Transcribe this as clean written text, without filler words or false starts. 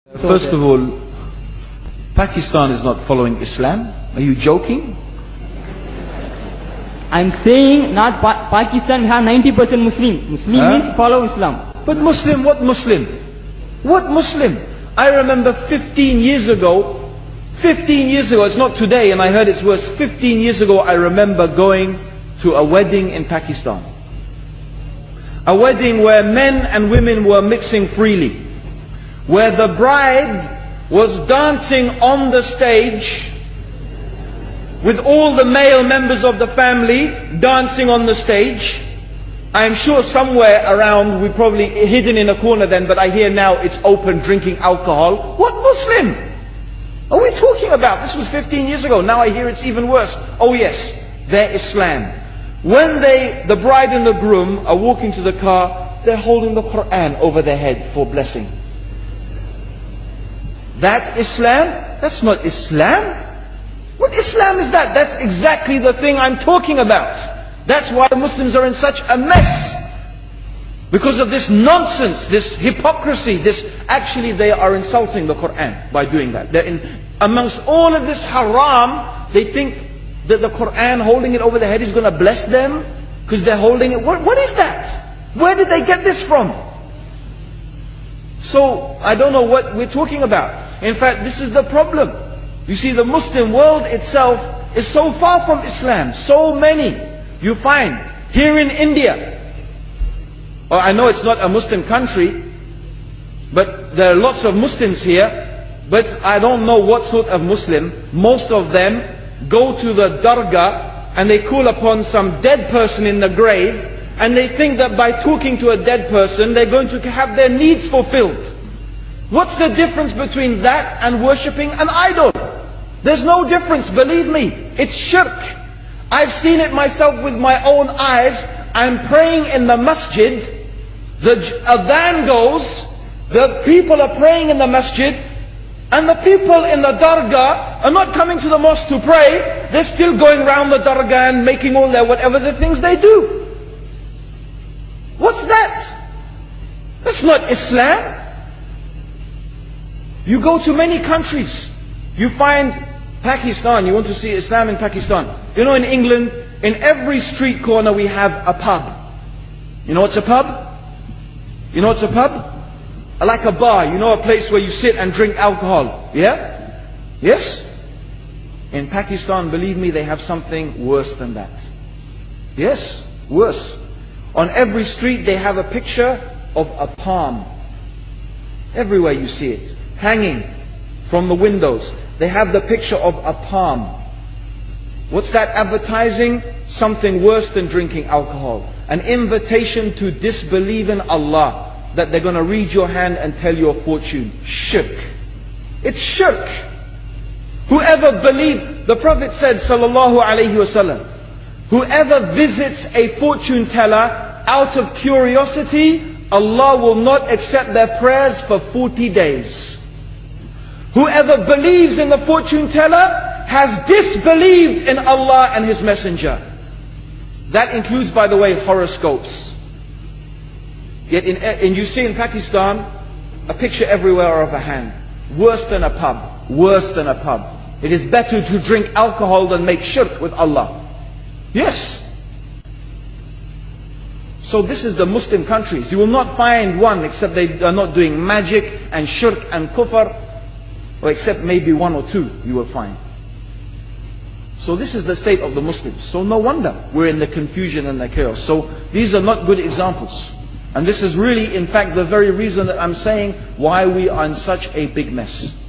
First of all, Pakistan is not following Islam. Are you joking? I'm saying not Pakistan, we have 90% Muslim. Muslim means follow Islam. But Muslim, what Muslim? What Muslim? I remember 15 years ago, it's not today and I heard it's worse. 15 years ago I remember going to a wedding in Pakistan. A wedding where men and women were mixing freely. Where the bride was dancing on the stage with all the male members of the family dancing on the stage. I am sure somewhere around, we probably hidden in a corner then, but I hear now it's open, drinking alcohol. What Muslim are we talking about? This was 15 years ago. Now I hear it's even worse. Oh yes, they're Islam. When the bride and the groom are walking to the car, they're holding the Quran over their head for blessing. That Islam? That's not Islam. What Islam is that? That's exactly the thing I'm talking about. That's why Muslims are in such a mess. Because of this nonsense, this hypocrisy, actually they are insulting the Quran by doing that. Amongst all of this haram, they think that the Quran, holding it over their head, is going to bless them because they're holding it. What is that? Where did they get this from? So, I don't know what we're talking about. In fact, this is the problem. You see, the Muslim world itself is so far from Islam. So many you find here in India. Well, I know it's not a Muslim country, but there are lots of Muslims here. But I don't know what sort of Muslim. Most of them go to the dargah and they call upon some dead person in the grave, and they think that by talking to a dead person they're going to have their needs fulfilled. What's the difference between that and worshipping an idol? There's no difference, believe me. It's shirk. I've seen it myself with my own eyes. I'm praying in the masjid, the adhan goes, the people are praying in the masjid, and the people in the dargah are not coming to the mosque to pray. They're still going around the dargah and making all their whatever the things they do. What's that? That's not Islam. You go to many countries, you find Pakistan, you want to see Islam in Pakistan. You know, in England, in every street corner we have a pub. You know what's a pub? You know what's a pub? Like a bar, you know, a place where you sit and drink alcohol. Yeah? Yes? In Pakistan, believe me, they have something worse than that. Yes, worse. On every street they have a picture of a palm. Everywhere you see it, hanging from the windows. They have the picture of a palm. What's that advertising? Something worse than drinking alcohol. An invitation to disbelieve in Allah, that they're going to read your hand and tell your fortune. Shirk. It's shirk. Whoever believes, the Prophet said, sallallahu alaihi wasallam, whoever visits a fortune teller out of curiosity, Allah will not accept their prayers for 40 days. Whoever believes in the fortune teller has disbelieved in Allah and His Messenger. That includes, by the way, horoscopes. Yet you see in Pakistan, a picture everywhere of a hand. Worse than a pub. Worse than a pub. It is better to drink alcohol than make shirk with Allah. Yes. So this is the Muslim countries. You will not find one except they are not doing magic and shirk and kufr, or except maybe one or two you will find. So this is the state of the Muslims. So no wonder we're in the confusion and the chaos. So these are not good examples. And this is really, in fact, the very reason that I'm saying why we are in such a big mess.